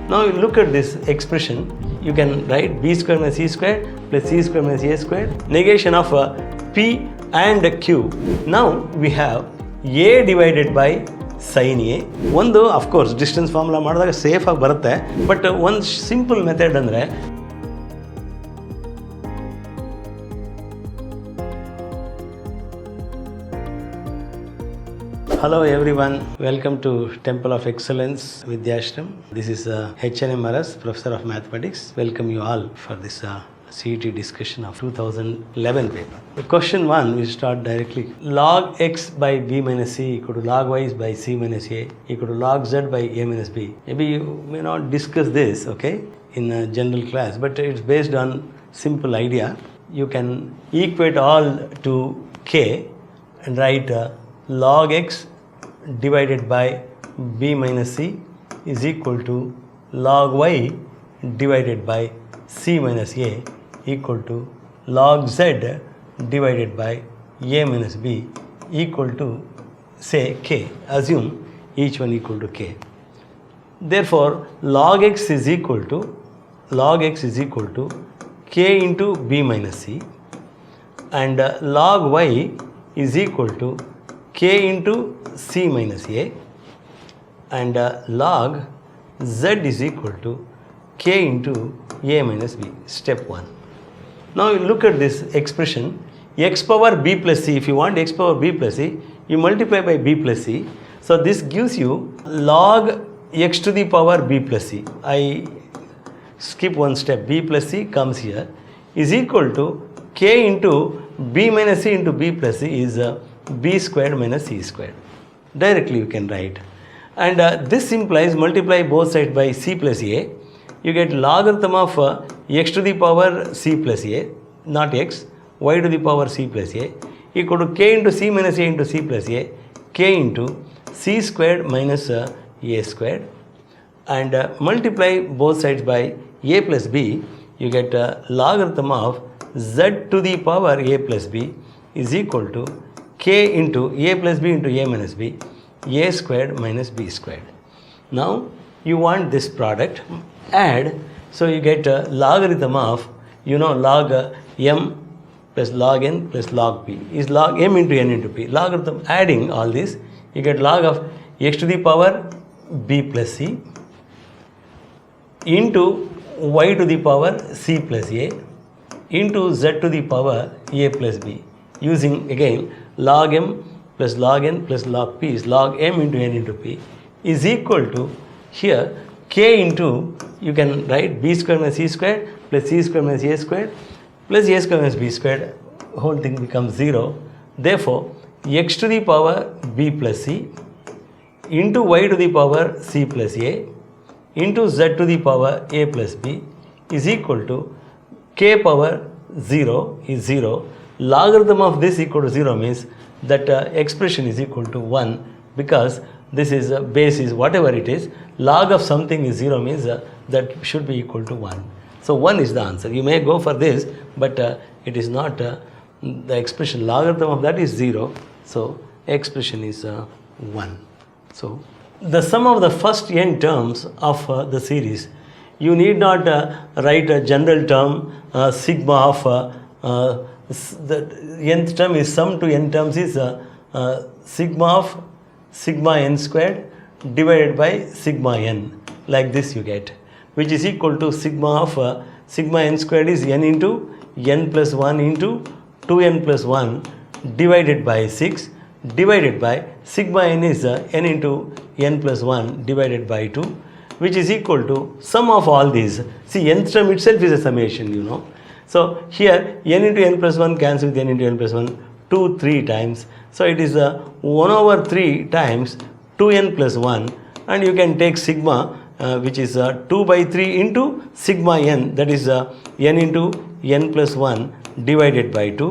Now you look at this expression, you can write b square minus c square plus c square minus a square, negation of p and q. Now we have a divided by sin a. ಒಂದು of course distance formula ಮಾಡಿದಾಗ ಸೇಫಾಗಿ ಬರುತ್ತೆ, but ಒಂದು simple method ಅಂದರೆ Hello everyone, welcome to Temple of Excellence Vidyashram. This is H.N.M. Aras, Professor of Mathematics. Welcome you all for this CET discussion of 2011 paper. The question 1, we start directly. Log x by b minus c equal to log y by c minus a equal to log z by a minus b. Maybe you may not discuss this, okay, in a general class, but it's based on simple idea. You can equate all to k and write log x divided by b minus c is equal to log y divided by c minus a equal to log z divided by a minus b equal to, say, k. Assume each one equal to k. Therefore, log x is equal to k into b minus c, and log y is equal to k into c minus a, and log z is equal to k into a minus b. Step 1. Now you look at this expression, x power b plus c. If you want x power b plus c, you multiply by b plus c. So this gives you log x to the power b plus c. I skip one step, b plus c comes here, is equal to k into b minus c into b plus c is b squared minus c squared. Directly you can write. And this implies multiply both sides by c plus a. You get logarithm of x to the power c plus a, not x, y to the power c plus a, equal to k into c minus a into c plus a, k into c squared minus a squared. And multiply both sides by a plus b, you get logarithm of z to the power a plus b is equal to k into a plus b into a minus b, a squared minus b squared. Now you want this product, add, so you get a logarithm of, log m plus log n plus log p is log m into n into p. Logarithm adding all this, you get log of x to the power b plus c into y to the power c plus a into z to the power a plus b, using again log m plus log n plus log p is log m into n into p is equal to, here k into, you can write b square minus c square plus c square minus a square plus a square minus b square, whole thing becomes 0. Therefore, x to the power b plus c into y to the power c plus a into z to the power a plus b is equal to k power 0 is 0. Logarithm of this equal to 0 means that expression is equal to 1, because this is base is whatever it is, log of something is 0 means that should be equal to 1. So 1 is the answer. You may go for this, but it is not, the expression logarithm of that is 0, so expression is 1. So the sum of the first n terms of the series, you need not write a general term sigma of the nth term is sum to n terms is sigma of sigma n squared divided by sigma n, like this you get, which is equal to sigma of sigma n squared is n into n plus 1 into 2n plus 1 divided by 6 divided by sigma n is n into n plus 1 divided by 2, which is equal to sum of all these. See, nth term itself is a summation, So here n into n plus 1 cancels with n into n plus 1 2, 3 times. So it is 1 over 3 times 2n plus 1, and you can take sigma which is 2 by 3 into sigma n, that is n into n plus 1 divided by 2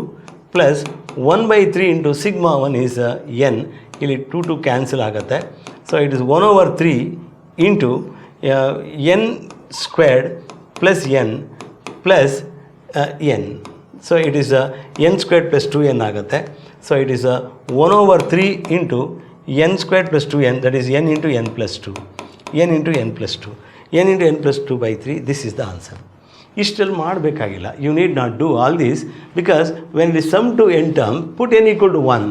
plus 1 by 3 into sigma 1 is n, ಇಲ್ಲಿ 2 cancel ಆಗುತ್ತೆ. So it is 1 over 3 into n squared plus n plus n. So it is n squared plus 2n ಆಗುತ್ತೆ. So it is 1 over 3 into n squared plus 2n, that is n into n plus 2. n into n plus 2. n into n plus 2 by 3, this is the answer. ಇಷ್ಟೆಲ್ಲ ಮಾಡಬೇಕಾಗಿಲ್ಲ. You need not do all these because when it is sum to n term, put n equal to 1.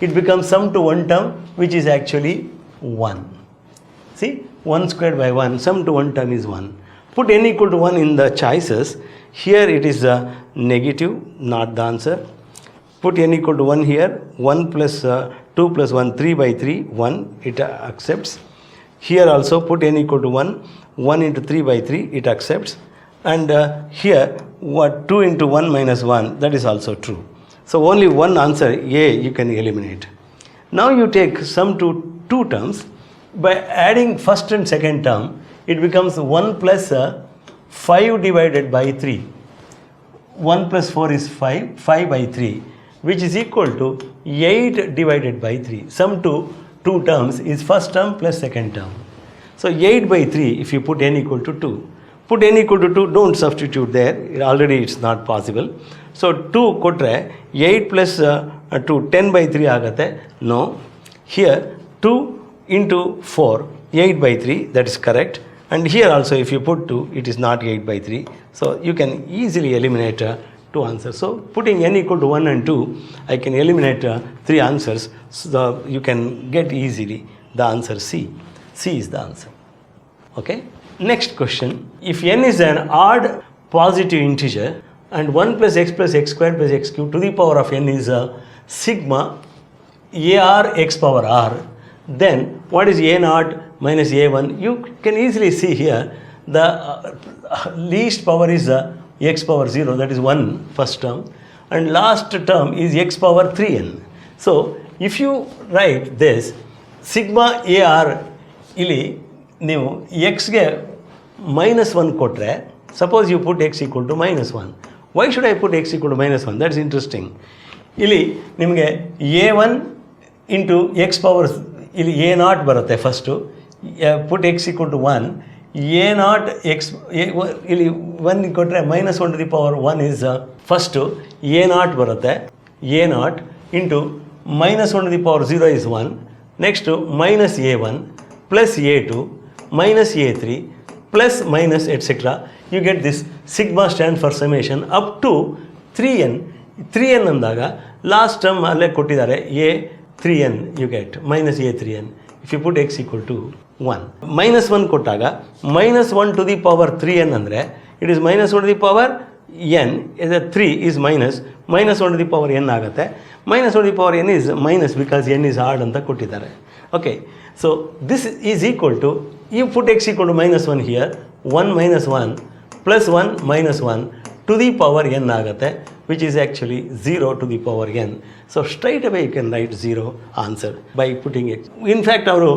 It becomes sum to 1 term, which is actually 1. See, 1 squared by 1, sum to 1 term is 1. Put n equal to 1 in the choices. Here it is a negative, not the answer. Put n equal to 1 here, 1 plus 2 plus 1, 3 by 3, 1, it accepts. Here also put n equal to 1, 1 into 3 by 3, it accepts. And here, what 2 into 1 minus 1, that is also true. So only one answer, A, you can eliminate. Now you take sum to 2 terms. By adding first and second term, it becomes 1 plus 5 divided by 3. 1 plus 4 is 5, 5 by 3, which is equal to 8 divided by 3. Sum to 2 terms is first term plus second term. So 8 by 3, if you put n equal to 2. Put n equal to 2, don't substitute there, already it's not possible. So 2 kotre 8 plus 2, 10 by 3 agate. No. Here 2 into 4, 8 by 3, that is correct. And here also if you put 2, it is not 8 by 3. So you can easily eliminate 2 answers. So putting n equal to 1 and 2, I can eliminate 3 answers. So you can get easily the answer C. C is the answer. Okay. Next question. If n is an odd positive integer and 1 plus x squared plus x cubed to the power of n is sigma ar x power r, then what is a naught minus a1? You can easily see here the least power is x power 0, that is 1 first term, and last term is x power 3n. So if you write this sigma ar ಇಲ್ಲಿ ನೀವು ಎಕ್ಸ್ಗೆ -1 ಕೊಟ್ಟರೆ, suppose you put x equal to -1. Why should I put x equal to -1? That's interesting. ಇಲ್ಲಿ ನಿಮಗೆ a1 into x power, ಇಲ್ಲಿ a naught ಬರುತ್ತೆ first. Put x equal to 1, a naught x, ಇಲ್ಲಿ 1 ಕೊಟ್ಟರೆ -1 to the power 1 is first a naught ಬರುತ್ತೆ. A naught into -1 to the power 0 is 1. Next -a1 plus a2 minus a3 plus minus etc. You get this sigma stand for summation up to 3n. 3n ಅಂದಾಗ last term ಅಲ್ಲೇ ಕೊಟ್ಟಿದ್ದಾರೆ a 3n, you get minus a 3n. If you put x equal to 1, -1 ಕೊಟ್ಟಾಗ -1 to the power 3n ಅಂದರೆ it is -1 to the power n, 3 is -1 to the power n ಆಗುತ್ತೆ. -1 to the power n is minus because n is hard ಅಂತ ಕೊಟ್ಟಿದ್ದಾರೆ. Okay, so this is equal to, you put x equal to -1 here, 1 minus 1 plus 1 minus 1 to the power n ಆಗುತ್ತೆ, which is actually 0 to the power n. So straight away you can write 0 answer by putting x. In fact, ಅವರು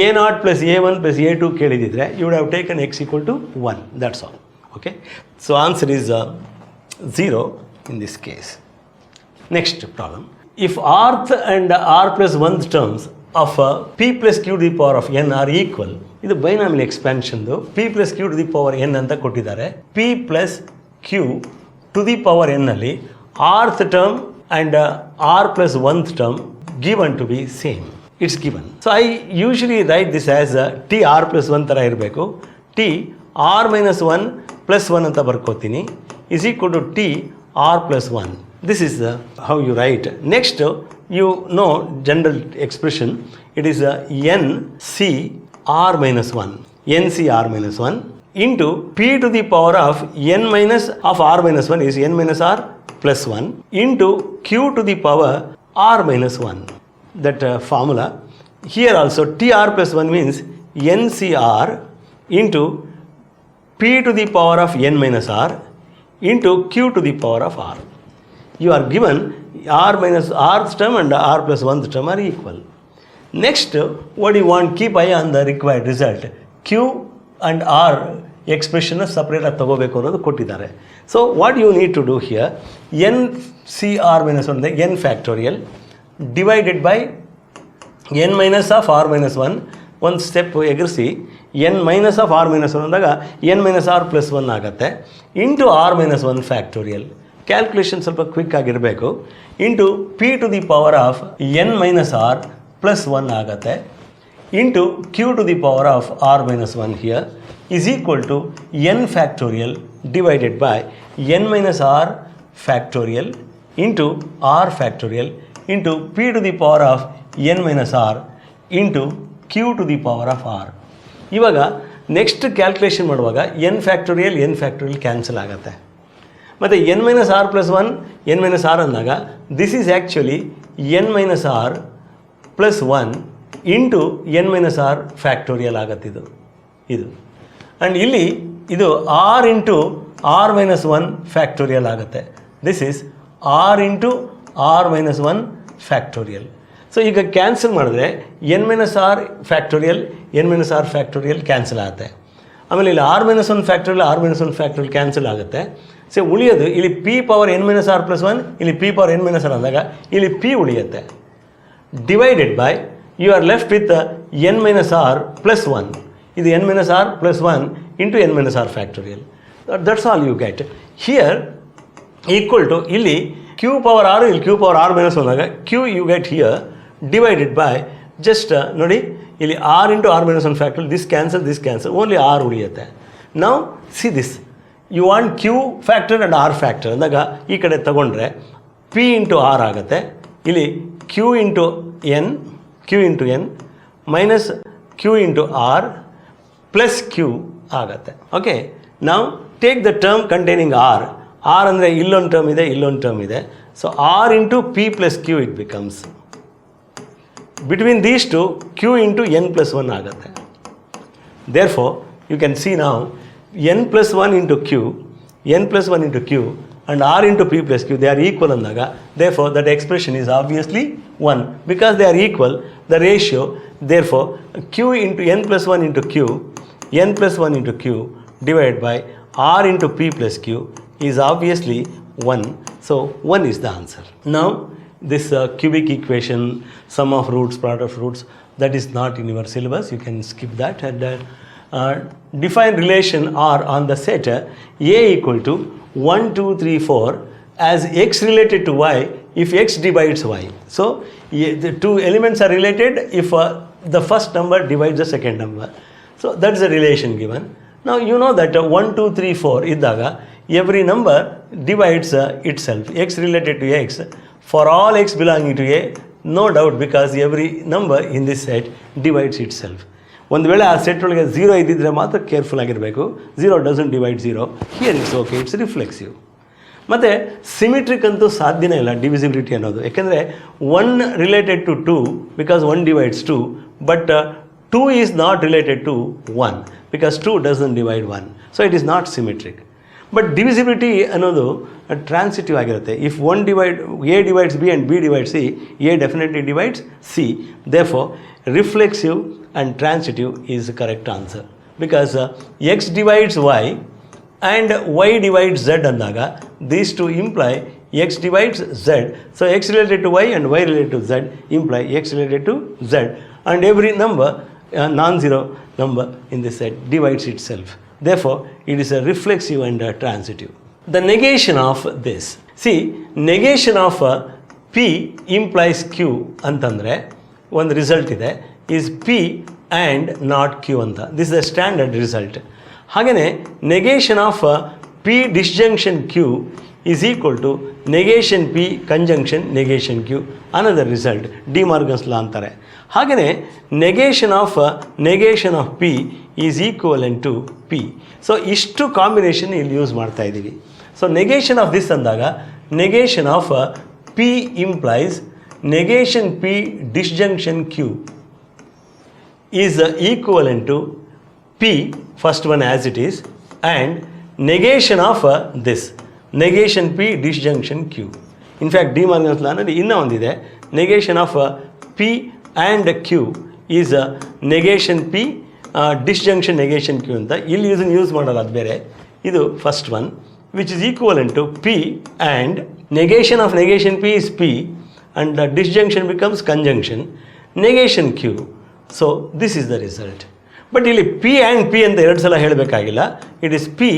a0 plus a1 plus a2 ಕೇಳಿದಿದ್ರೆ you would have taken x equal to 1. That's all. Okay, so answer is 0 in this case. Next problem. If rth and r plus 1th terms of p plus q to the power of n are equal, ಇದು binomial ಎಕ್ಸ್ಪ್ಯಾನ್ಷನ್ದು p plus q to the power n ಅಂತ ಕೊಟ್ಟಿದ್ದಾರೆ. p plus q to the power n ಅಲ್ಲಿ rth term and r plus 1th term given to be same. It's given. So I usually write this as t r plus 1 ಥರ ಇರಬೇಕು. t r minus 1 plus 1 ಅಂತ ಬರ್ಕೋತೀನಿ is equal to t r plus 1. This is how you write. Next, you know general expression. It is n c r minus 1. n c r minus 1 into p to the power of n minus of r minus 1 is n minus r plus 1 into q to the power r minus 1. That formula. Here also t r plus 1 means n c r into p to the power of n minus r into q to the power of r. You are given r minus rth term and r plus 1th term are equal. Next, what do you want? Keep eye on the required result. Q and r expression separate ಆಗಿ ತಗೋಬೇಕು ಅನ್ನೋದು ಕೊಟ್ಟಿದ್ದಾರೆ. So what you need to do here, n c r minus 1 n factorial divided by n minus of r minus 1. ಒಂದು step ಎಗರಿಸಿ n minus of r minus 1 ಅಂದಾಗ n minus r plus 1 ಆಗುತ್ತೆ into r minus 1 factorial. Calculation ಸ್ವಲ್ಪ quick ಆಗಿರಬೇಕು. Into p to the power of n minus r plus 1 ಆಗುತ್ತೆ into q to the power of r minus 1 here. is equal to n factorial divided by n minus r factorial into r factorial into p to the power of n minus r into q to the power of r. ಇವಾಗ next calculation ಮಾಡುವಾಗ n factorial cancel ಆಗುತ್ತೆ. ಮತ್ತು n minus r plus one n minus r ಅಂದಾಗ this is actually n minus r plus one into n minus r factorial ಆಗುತ್ತಿದ್ದು ಇದು. And ಇಲ್ಲಿ ಇದು r into r minus one factorial ಆಗುತ್ತೆ. This is r into r minus one factorial. So ಈಗ cancel ಮಾಡಿದ್ರೆ n minus r factorial cancel ಆಗುತ್ತೆ. ಆಮೇಲೆ ಇಲ್ಲಿ r minus one factorial cancel ಆಗುತ್ತೆ. ಸೊ ಉಳಿಯೋದು ಇಲ್ಲಿ p power n minus r plus one, ಇಲ್ಲಿ p power n minus r ಅಂದಾಗ ಇಲ್ಲಿ ಪಿ ಉಳಿಯುತ್ತೆ. Divided by you are left with n minus r plus one. ಇದು n minus r plus one into n minus r factorial. That's all you get here equal to ಇಲ್ಲಿ q power r, ಇಲ್ಲಿ q power r minus ಒಂದಾಗ q you get here divided by just ನೋಡಿ ಇಲ್ಲಿ R into r minus one factorial, this cancel only r ಉಳಿಯುತ್ತೆ. ನಾವು see this you want q factor and r factor ಅಂದಾಗ ಈ ಕಡೆ ತಗೊಂಡ್ರೆ ಪಿ ಇಂಟು ಆರ್ ಆಗುತ್ತೆ. ಇಲ್ಲಿ q into n minus q into r plus q ಆಗುತ್ತೆ. Okay, ನಾವು take the term containing r ಅಂದರೆ ಇಲ್ಲೊಂದು ಟರ್ಮ್ ಇದೆ. So r into p plus q it becomes. Between these two q into n plus one ಆಗುತ್ತೆ. There four you can see ನಾವು n plus 1 into q and r into p plus q, they are equal andaga. Therefore, that expression is obviously 1. Because they are equal, the ratio, therefore, q into n plus 1 into q divided by r into p plus q is obviously 1. So, 1 is the answer. Now, this cubic equation, sum of roots, product of roots, that is not in your syllabus. You can skip that. And define relation R on the set A equal to 1, 2, 3, 4 as x related to y if x divides y. So, the two elements are related if the first number divides the second number. So, that is the relation given. Now, you know that 1, 2, 3, 4 iddaga every number divides itself. X related to x for all x belonging to A, no doubt, because every number in this set divides itself. ಒಂದು ವೇಳೆ ಆ set ಒಳಗೆ 0 ಇದ್ದಿದ್ರೆ ಮಾತ್ರ careful ಆಗಿರಬೇಕು. 0 doesn't divide 0. Here it's okay, it's reflexive. ಮತ್ತು symmetric ಅಂತೂ ಸಾಧ್ಯನೇ ಇಲ್ಲ ಡಿವಿಸಿಬಿಲಿಟಿ ಅನ್ನೋದು. ಯಾಕೆಂದರೆ 1 related to 2 because 1 divides 2, but 2 is not related to 1 because 2 doesn't divide 1. So it is not symmetric. But divisibility ಅನ್ನೋದು ಟ್ರಾನ್ಸಿಟಿವ್ ಆಗಿರುತ್ತೆ. If A divides B and B divides C, A definitely divides C. Therefore, reflexive and transitive is the correct answer. Because x divides y and y divides z andaga, these two imply x divides z. So, x related to y and y related to z imply x related to z. And every number, non-zero number in this set divides itself. Therefore, it is a reflexive and transitive. The negation of this. See, negation of P implies Q ಅಂತಂದರೆ ಒಂದು result ಇದೆ, is P and not Q ಅಂತ. This is a standard result. ಹಾಗೆಯೇ negation of P disjunction Q is equal to negation P conjunction negation Q, another result. De Morgan's law ಅಂತಾರೆ. ಹಾಗೆಯೇ negation of P is equivalent to P. So ಇಷ್ಟು combination ಇಲ್ಲಿ use ಮಾಡ್ತಾ ಇದ್ದೀವಿ. So negation of this ಅಂದಾಗ negation of P implies negation P disjunction Q is equivalent to P, first one as it is, and negation of this, negation P disjunction Q. In fact, De Morgan's law ನಲ್ಲಿ ಇನ್ನೂ ಒಂದಿದೆ, negation of P and Q is negation P disjunction negation Q ಅಂತ. ಇಲ್ಲಿ use ಮಾಡಲ್ಲ, ಅದು ಬೇರೆ. ಇದು first one, which is equivalent to P and negation of negation P is P and the disjunction becomes conjunction negation Q. So, this is the result. But ಇಲ್ಲಿ P and P ಅಂತ ಎರಡು ಸಲ ಹೇಳಬೇಕಾಗಿಲ್ಲ. It is P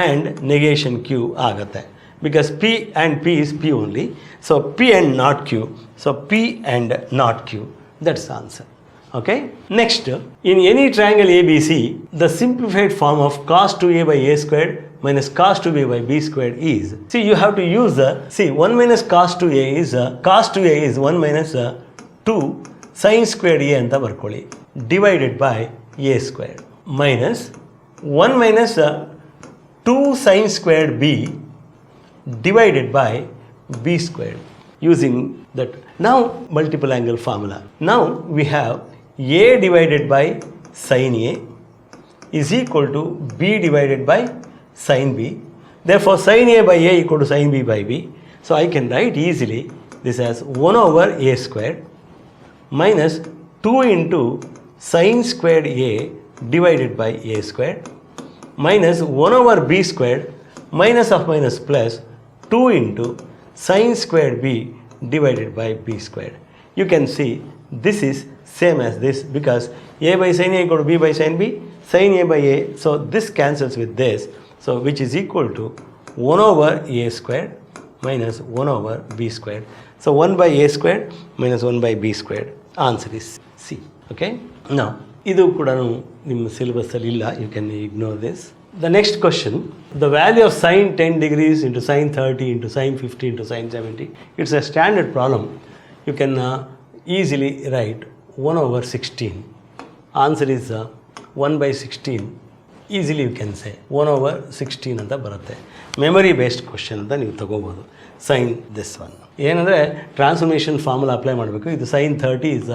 and negation Q ಆಗುತ್ತೆ. Because P and P is P only. So, P and not Q. So, P and not Q. That's the answer. Okay. Next, in any triangle ABC, the simplified form of cos 2a by a squared minus cos 2b by b squared is. See, you have to use the 1 minus cos 2a is cos 2a is 1 minus 2 sin squared a anta barkoli divided by a squared minus 1 minus 2 sin squared b divided by b squared using that. Now multiple angle formula. Now we have a divided by sin a is equal to b divided by sin b. Therefore sin a by a equal to sin b by b. So I can write easily this as 1 over a squared minus 2 into sin squared a divided by a squared minus 1 over b squared minus of minus plus 2 into sin squared b divided by b squared. You can see this is same as this because a by sin a equal to b by sin b, sin a by a, so this cancels with this, so which is equal to 1 over a squared minus 1 over b squared. So 1 by a squared minus 1 by b squared. Answer is C. Okay. Now idu kuda nimma syllabus alli illa, you can ignore this. The next question, the value of sin 10 degrees into sin 30 into sin 50 into sin 70. It's a standard problem. You can easily write 1 over 16. Answer is 1 by 16. Easily you can say 1 over 16 anta barutte. Memory based question anta ನೀವು ತಗೋಬಹುದು. Sin this one. ಏನಂದರೆ transformation formula apply ಮಾಡಬೇಕು. ಇದು sin 30 is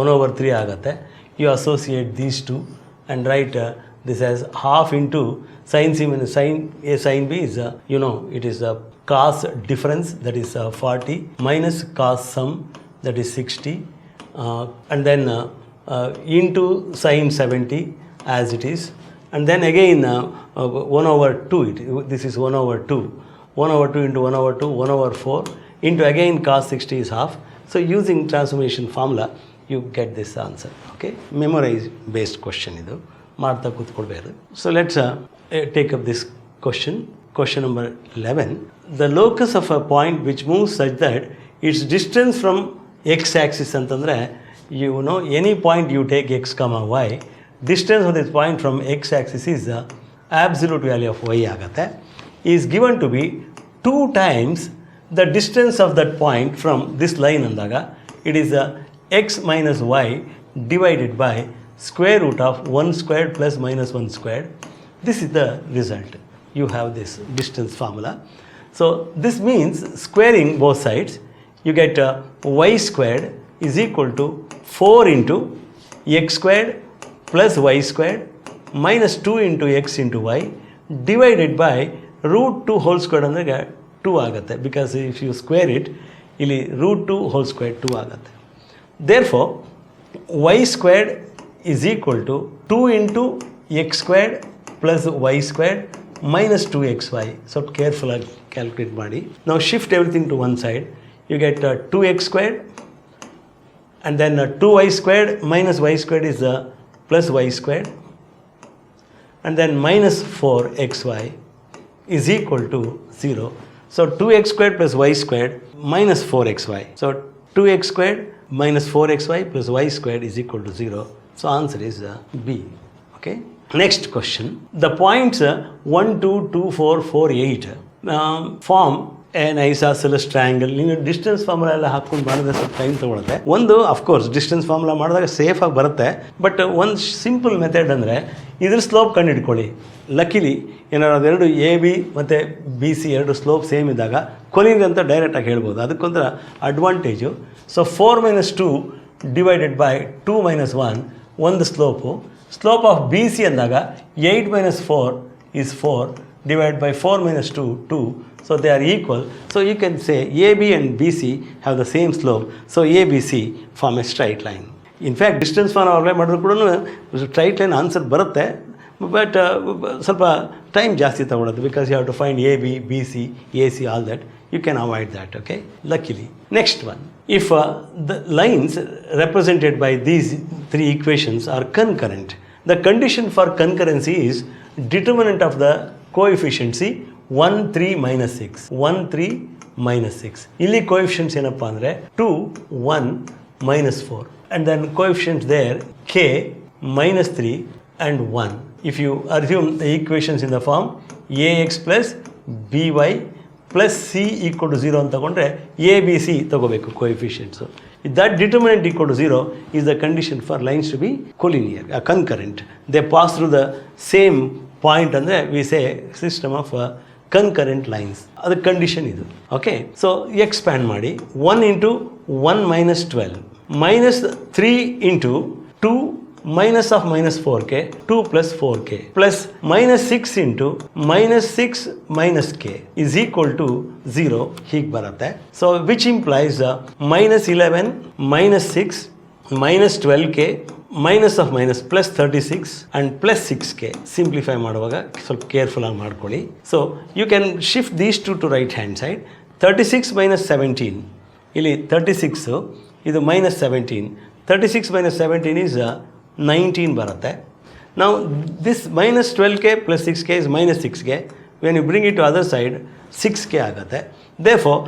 1 over 3 ಆಗುತ್ತೆ. You associate these two and write this as half into sin c minus sin a sin b is it is a cos difference, that is 40, minus cos sum, that is 60, and then into sin 70 as it is, and then again 1 over 2, this is 1 over 2, 1 over 2 into 1 over 2, 1 over 4 into again cos 60 is half. So using transformation formula you get this answer. Okay, memorize based question idu ಮಾಡ್ತಾ ಕೂತ್ಕೊಳ್ಬೇಕು. So let's take up this question. Question number 11. The locus of a point which moves such that its distance from x axis ಅಂತಂದರೆ any point you take x comma y, distance of this point from x axis is the absolute value of y ಆಗುತ್ತೆ, is given to be 2 times the distance of that point from this line ಅಂದಾಗ it is x minus y divided by square root of 1 squared plus minus 1 squared. This is the result. You have this distance formula. So this means squaring both sides, you get y squared is equal to 4 into x squared plus y squared minus 2 into x into y divided by root 2 whole squared ಅಂದರೆ 2 ಆಗುತ್ತೆ, because if you square it ಇಲ್ಲಿ root 2 whole squared 2 ಆಗುತ್ತೆ. Therefore y squared is equal to 2 into x squared plus y squared minus 2xy. So carefully calculate ಮಾಡಿ. Now shift everything to one side. You get 2x squared and then 2y squared minus y squared is plus y squared and then minus 4xy is equal to 0. So 2x squared plus y squared minus 4xy. So 2x squared minus 4xy plus y squared is equal to 0. So answer is B. Okay. Next question. The points 1, 2, 2, 4, 4, 8 form an isosceles triangle. ನೀವು distance formula ಎಲ್ಲ ಹಾಕ್ಕೊಂಡು ಮಾಡಿದ್ರೆ ಸ್ವಲ್ಪ time ತೊಗೊಳುತ್ತೆ. ಒಂದು of course distance formula ಮಾಡಿದಾಗ ಸೇಫಾಗಿ ಬರುತ್ತೆ, but ಒಂದು ಸಿಂಪಲ್ ಮೆಥಡ್ ಅಂದರೆ ಇದ್ರ ಸ್ಲೋಪ್ ಕಂಡು ಹಿಡ್ಕೊಳ್ಳಿ. ಲಕ್ಕಿಲಿ ಏನಾದ್ರು ಅದೆರಡು ಎ ಬಿ ಮತ್ತು ಬಿ ಸಿ ಎರಡು ಸ್ಲೋಪ್ ಸೇಮ್ ಇದ್ದಾಗ ಕೊನೆಗೆ ಅಂತ ಡೈರೆಕ್ಟಾಗಿ ಹೇಳ್ಬೋದು. ಅದಕ್ಕೊಂಥರ advantage. So 4 minus 2 divided by 2 minus 1 ಒಂದು slope. Slope of B C ಅಂದಾಗ 8 minus 4 is 4 divided by 4 minus 2, 2. So they are equal. So you can say AB and BC have the same slope. So ABC form a straight line. In fact, distance form apply ಮಾಡಿದ್ರು ಕೂಡ straight line answer ಬರುತ್ತೆ, but ಸ್ವಲ್ಪ time ಜಾಸ್ತಿ ತಗೊಳ್ಳೋದು, because you have to find A B B C A C all that. You can avoid that, okay, luckily. Next one, if the lines represented by these 3 equations are concurrent, the condition for concurrency is determinant of the coefficiency 1, 3, minus 6. 1, 3, minus 6. ಇಲ್ಲಿ coefficients ಏನಪ್ಪ ಅಂದರೆ 2, 1, minus 4. and then coefficients there k, minus 3 and 1. If you assume the equations in the form ax plus by plus c equal to 0 ಅಂತ ತಗೊಂಡ್ರೆ abc ತಗೋಬೇಕು coefficients. If that determinant equal to 0 is the condition for lines to be collinear, concurrent. They pass through the same point ಅಂದರೆ we say system of concurrent lines. ಅದು condition ಇದು. Okay, so expand ಮಾಡಿ 1 into 1 minus 12 minus 3 into 2 minus of minus 4k 2 plus 4k plus minus 6 into minus 6 minus k is equal to 0 ಹೀಗೆ ಬರುತ್ತೆ. So which implies minus 11 minus 6 minus 12k minus of minus plus 36 and plus 6k. Simplify ಮಾಡುವಾಗ ಸ್ವಲ್ಪ careful ಆಗಿ ಮಾಡ್ಕೊಳ್ಳಿ. So you can shift these to right hand side. 36 minus 17 ಇಲ್ಲಿ 36 ಇದು minus 17. 36 minus 17 is 19 ಬರುತ್ತೆ. Now this minus 12k plus 6k is minus 6k. When you bring it to other side 6k ಆಗುತ್ತೆ. Therefore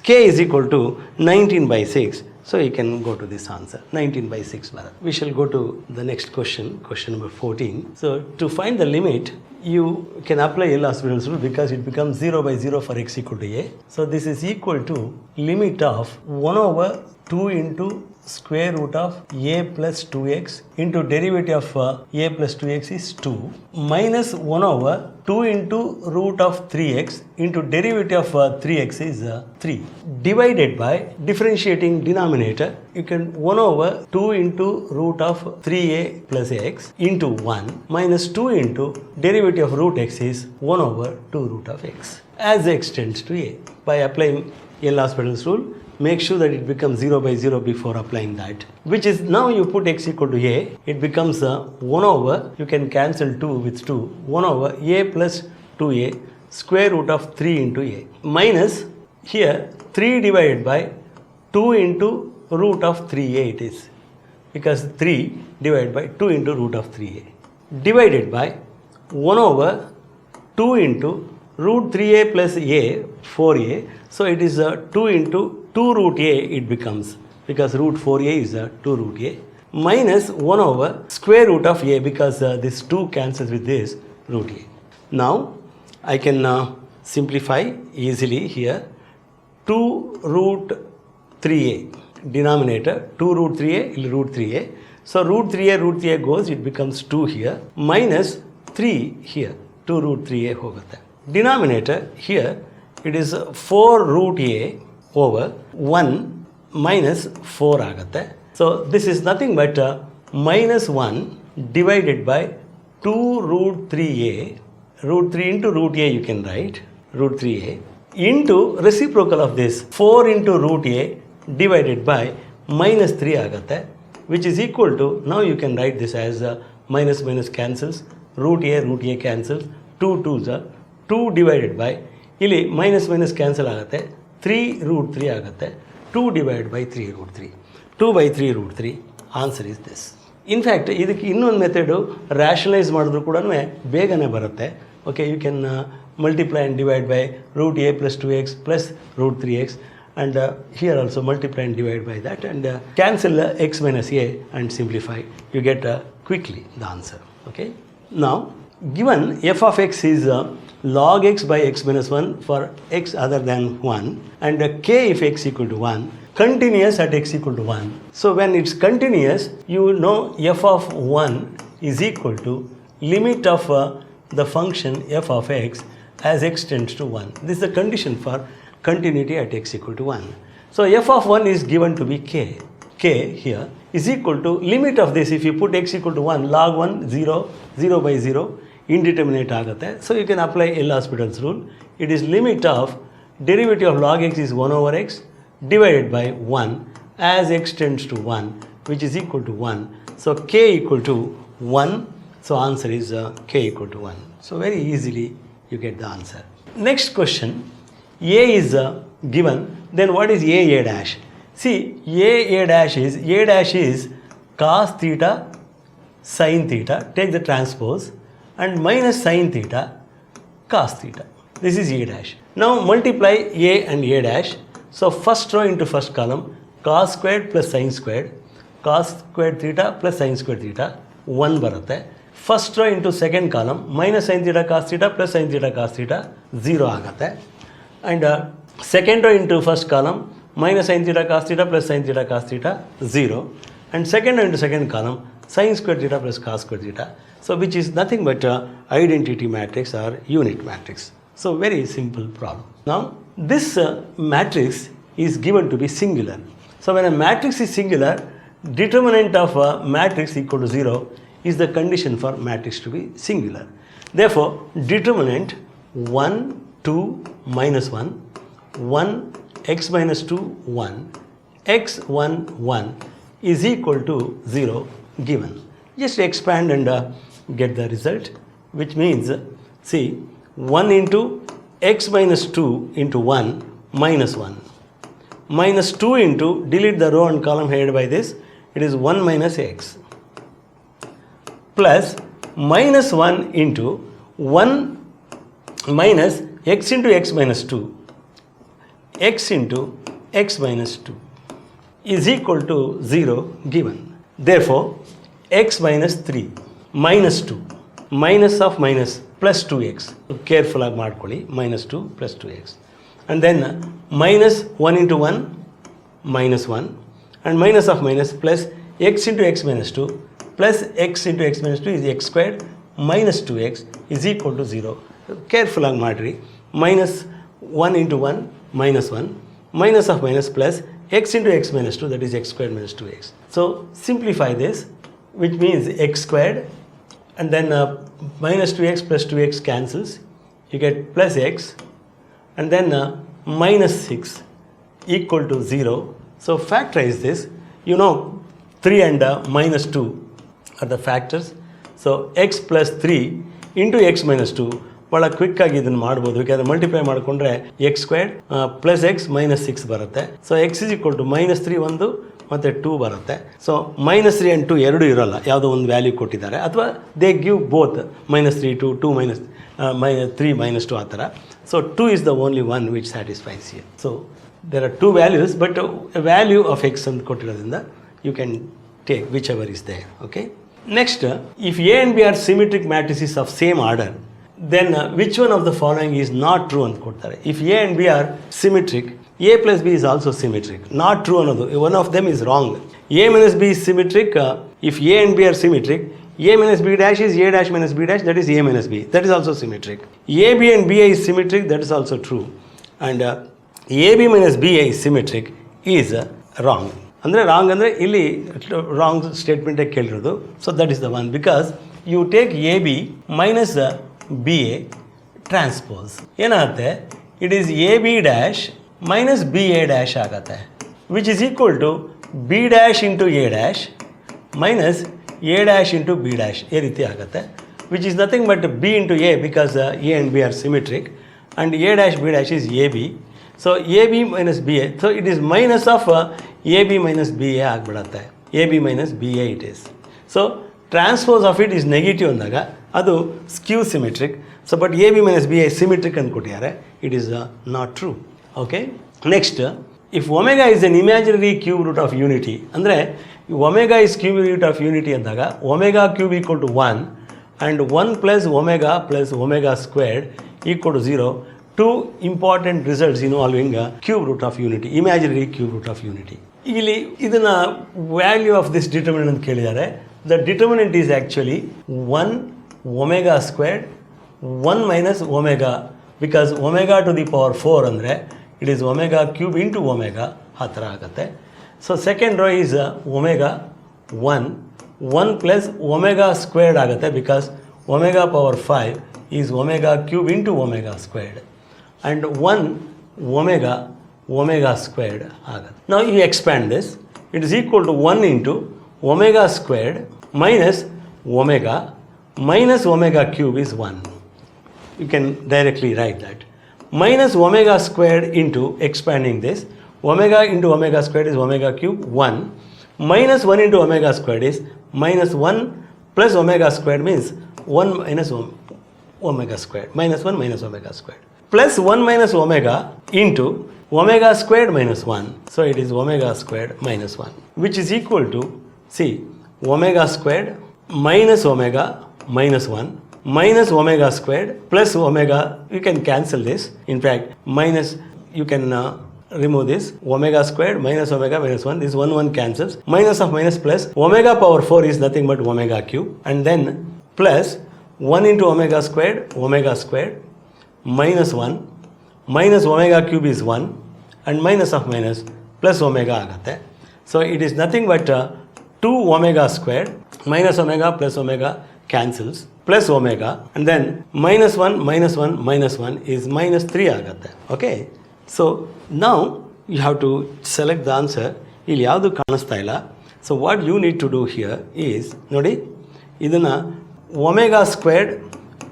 k is equal to 19 by 6. So you can go to this answer 19 by 6 ಬರುತ್ತೆ. We shall go to the next question, question number 14. So to find the limit you can apply L'Hospital's rule because it becomes 0 by 0 for x equal to a. So this is equal to limit of 1 over 2 into square root of a plus 2x into derivative of a plus 2x is 2 minus 1 over 2 into root of 3x into derivative of 3x is 3 divided by differentiating denominator. You can 1 over 2 into root of 3a plus x into 1 minus 2 into derivative of root x is 1 over 2 root of x as x tends to a. By applying L'Hospital's rule, make sure that it becomes 0 by 0 before applying that, which is now you put x equal to a, it becomes 1 over, you can cancel 2 with 2, 1 over a plus 2a square root of 3 into a minus here 3 divided by 2 into root of 3a it is, because 3 divided by 2 into root of 3a divided by 1 over 2 into root 3a plus a 4a. So it is 2 into 2 root a it becomes, because root 4a is 2 root a minus 1 over square root of a, because this 2 cancels with this root a. Now I can simplify easily here 2 root 3a denominator 2 root 3a root 3a. So root 3a goes, it becomes 2 here minus 3 here 2 root 3a ಹೋಗುತ್ತೆ. Denominator here it is 4 root a over 1 minus 4 ಆಗುತ್ತೆ. So this is nothing but minus 1 divided by 2 root 3a, root 3 into root a you can write, root 3a into reciprocal of this 4 into root a divided by minus 3 ಆಗುತ್ತೆ, which is equal to, now you can write this as minus minus cancels, root a cancels, 2 2s are 2 divided by, ಇಲ್ಲಿ minus minus cancel ಆಗುತ್ತೆ, 3 root 3 ಆಗುತ್ತೆ, 2 divided by 3 root 3, 2 by 3 root 3. Answer is this. In fact ಇದಕ್ಕೆ ಇನ್ನೊಂದು method rationalise ಮಾಡಿದ್ರು ಕೂಡ ಬೇಗನೆ ಬರುತ್ತೆ. Okay, you can multiply and divide by root a plus 2x plus root 3x, and here also multiply and divide by that, and cancel x minus a and simplify. You get quickly the answer. Okay, now given f of x is log x by x minus 1 for x other than 1, and k if x equal to 1, continuous at x equal to 1. So when it's continuous, you know f of 1 is equal to limit of the function f of x as x tends to 1. This is the condition for continuity at x equal to 1. So f of 1 is given to be k. K here is equal to limit of this. If you put x equal to 1, log 1 0, 0 by 0, indeterminate ಆಗುತ್ತೆ. So you can apply L'Hospital's rule. It is limit of derivative of log x is 1 over x divided by 1 as x tends to 1, which is equal to 1. So k equal to 1. So answer is k equal to 1. So very easily you get the answer. Next question, a is given, then what is a dash? See, a dash is cos theta sin theta, take the transpose, and minus sin theta cos theta. This is a dash. Now multiply a and a dash. So first row into first column, cos squared plus sin squared cos square theta plus sine square theta 1 ಬರುತ್ತೆ. First row into second column minus sine theta cos theta plus sine theta cos theta 0 ಆಗುತ್ತೆ. And second row into first column minus sin theta cos theta plus sin theta cos theta 0, and second into second column sin square theta plus cos square theta, so which is nothing but identity matrix or unit matrix. So very simple problem. Now this matrix is given to be singular. So when a matrix is singular, determinant of a matrix equal to 0 is the condition for matrix to be singular. Therefore determinant 1 2 minus 1 1 x minus 2 1 x 1 1 is equal to 0 given. Just expand and get the result, which means see 1 into x minus 2 into 1 minus 1 minus 2 into, delete the row and column headed by this, it is 1 minus x plus minus 1 into 1 minus x into x minus 2 x into x minus 2 is equal to 0 given. Therefore x minus 3 minus 2 minus of minus plus 2x, careful ಆಗಿ ಮಾಡ್ಕೊಳ್ಳಿ, minus 2 plus 2x, and then minus 1 into 1 minus 1 and minus of minus plus x into x minus 2 plus x into x minus 2 is x squared minus 2x is equal to 0. Careful ಆಗಿ ಮಾಡಿರಿ. minus 1 into 1 minus 1 minus of minus plus x into x minus 2, that is x squared minus 2x. So simplify this, which means x squared and then minus 2x plus 2x cancels, you get plus x, and then minus 6 equal to 0. So factorize this. You know 3 and minus 2 are the factors. So x plus 3 into x minus 2, ಭಾಳ ಕ್ವಿಕ್ಕಾಗಿ ಇದನ್ನು ಮಾಡ್ಬೋದು. ಯಾಕೆಂದರೆ multiply ಮಾಡಿಕೊಂಡ್ರೆ x squared plus x minus 6 ಬರುತ್ತೆ. So x is equal to minus 3 ಒಂದು ಮತ್ತು 2 ಬರುತ್ತೆ. So minus 3 and 2 ಎರಡೂ ಇರೋಲ್ಲ, ಯಾವುದೋ ಒಂದು ವ್ಯಾಲ್ಯೂ ಕೊಟ್ಟಿದ್ದಾರೆ, ಅಥವಾ they give both minus 3 to 2 minus 3 minus 2 ಆ ಥರ. So 2 is the only one which satisfies here. So there are 2 values, but a value of x ಅಂತ ಕೊಟ್ಟಿರೋದ್ರಿಂದ you can take whichever is there. Okay. Next, if A and B are symmetric matrices of same order, then which one of the following is not true ಅಂತ ಕೊಡ್ತಾರೆ. If A and B are symmetric, A plus B is also symmetric. Not true ಅನ್ನೋದು, one of them is wrong. A minus B is symmetric. If A and B are symmetric, A minus B dash is A dash minus B dash, that is A minus B, that is also symmetric. AB and BA is symmetric, that is also true. And AB minus BA is symmetric is wrong. ಅಂದರೆ wrong ಅಂದರೆ ಇಲ್ಲಿ wrong ಸ್ಟೇಟ್ಮೆಂಟೇ ಕೇಳಿರೋದು. So that is the one, because you take A B minus B A transpose ಏನಾಗುತ್ತೆ, it is A B dash minus B A dash ಆಗುತ್ತೆ, which is equal to B dash into A dash minus A dash into B dash, ಈ ರೀತಿ ಆಗುತ್ತೆ, which is nothing but B into A, because A and B are symmetric, and A dash be dash is A B. So A B minus B A, so it is minus of A B minus B A ಆಗಿಬಿಡತ್ತೆ, A B minus B A it is. So transpose of it is negative ಅಂದಾಗ ಅದು skew symmetric. So but A B minus B A symmetric ಅಂದ್ಕೊಟ್ಟಿದ್ದಾರೆ, it is not true. Okay, next, if omega is an imaginary cube root of unity, ಅಂದರೆ omega is cube root of unity ಅಂದಾಗ omega cube equal to 1 and 1 plus omega squared equal to 0. Two important results involving cube root of unity, imaginary cube root of unity. ಇಲ್ಲಿ ಇದನ್ನು value of this determinant ಅಂತ ಕೇಳಿದ್ದಾರೆ. The determinant is actually 1 omega squared 1 minus omega, because omega to the power 4 ಅಂದರೆ it is omega cube into omega ಆ ಥರ ಆಗುತ್ತೆ. So second row is omega 1 plus omega squared ಆಗುತ್ತೆ, because omega power 5 is omega cube into omega squared, and 1 omega squared ಆಗುತ್ತೆ. Now you expand this, it is equal to 1 into omega squared minus omega cube is 1. You can directly write that. Minus omega squared into, expanding this, omega into omega squared is omega cube 1, minus 1 into omega squared is minus 1 plus omega squared means 1 minus omega squared, minus 1 minus omega squared, plus 1 minus omega into omega squared minus 1. So it is omega squared minus 1, which is equal to See, omega squared minus omega minus 1 minus omega squared plus omega, you can cancel this. In fact, minus, you can remove this. Omega squared minus omega minus 1, this 1 cancels. Minus of minus plus, omega power 4 is nothing but omega cube. And then plus 1 into omega squared minus 1 minus omega cube is 1 and minus of minus plus omega agate. So it is nothing but 2 omega squared minus omega plus omega cancels plus omega, and then minus 1 minus 1 minus 1 is minus 3 agate. Okay, so now you have to select the answer. ಇಲ್ಲಿ ಯಾವುದು ಕಾಣಿಸ್ತಾ ಇಲ್ಲ. So what you need to do here is, ನೋಡಿ, ಇದನ್ನು omega squared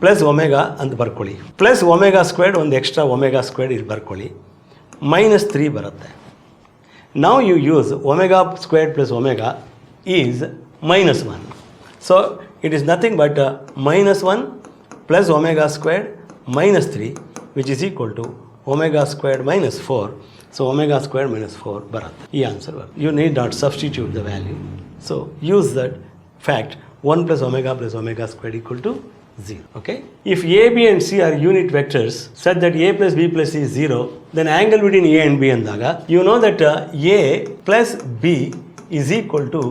plus omega ಅಂತ ಬರ್ಕೊಳ್ಳಿ. Plus omega squared ಒಂದು extra omega squared ಇಲ್ಲಿ ಬರ್ಕೊಳ್ಳಿ. minus 3 ಬರುತ್ತೆ. Now you use omega squared plus omega is minus 1. So it is nothing but minus 1 plus omega squared minus 3, which is equal to omega squared minus 4. So omega squared minus 4 bharat. The answer. You need not substitute the value. So use that fact, 1 plus omega squared equal to 0. Okay. If A, B and C are unit vectors such that A plus B plus C is 0, then angle between A and B andaga, you know that A plus B is equal to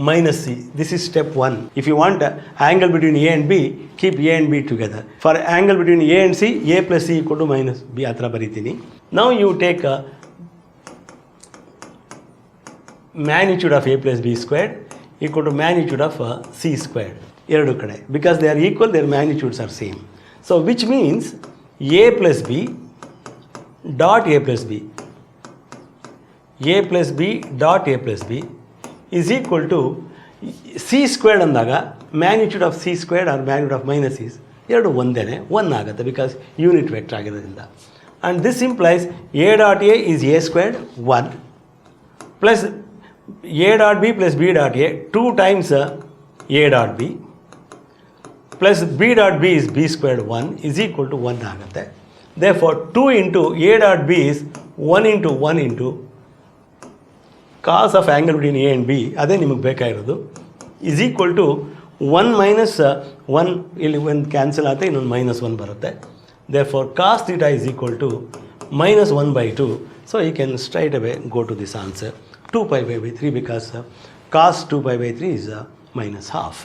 minus C. This is step 1. If you want angle between A and B, keep A and B together. For angle between A and C, A plus C equal to minus B. Atra baritini. Now you take magnitude of A plus B squared equal to magnitude of C squared. ಎರಡು ಕಡೆ, because they are equal, their magnitudes are same. So which means A plus B dot A plus B, A plus B dot A plus B is equal to C squared ಅಂದಾಗ magnitude of C squared or magnitude of minus is ಎರಡು ಒಂದೇನೆ, 1 ಆಗುತ್ತೆ, because unit vector ಆಗಿರೋದ್ರಿಂದ. And this implies A dot A is A squared 1 plus A dot B plus B dot A 2 times A dot B plus B dot B is B squared 1 is equal to 1 ಆಗುತ್ತೆ. Therefore 2 into A dot B is 1 into 1 into cos of angle between A and B, ಅದೇ ನಿಮಗೆ ಬೇಕಾಗಿರೋದು, is equal to 1 minus 1, ಇಲ್ಲಿ ಒಂದು cancel ಆಗುತ್ತೆ, ಇನ್ನೊಂದು minus 1 ಬರುತ್ತೆ. Therefore cos theta is equal to minus 1 by 2. So you can straight away go to this answer 2 pi by 3, because cos 2 pi by 3 is minus half.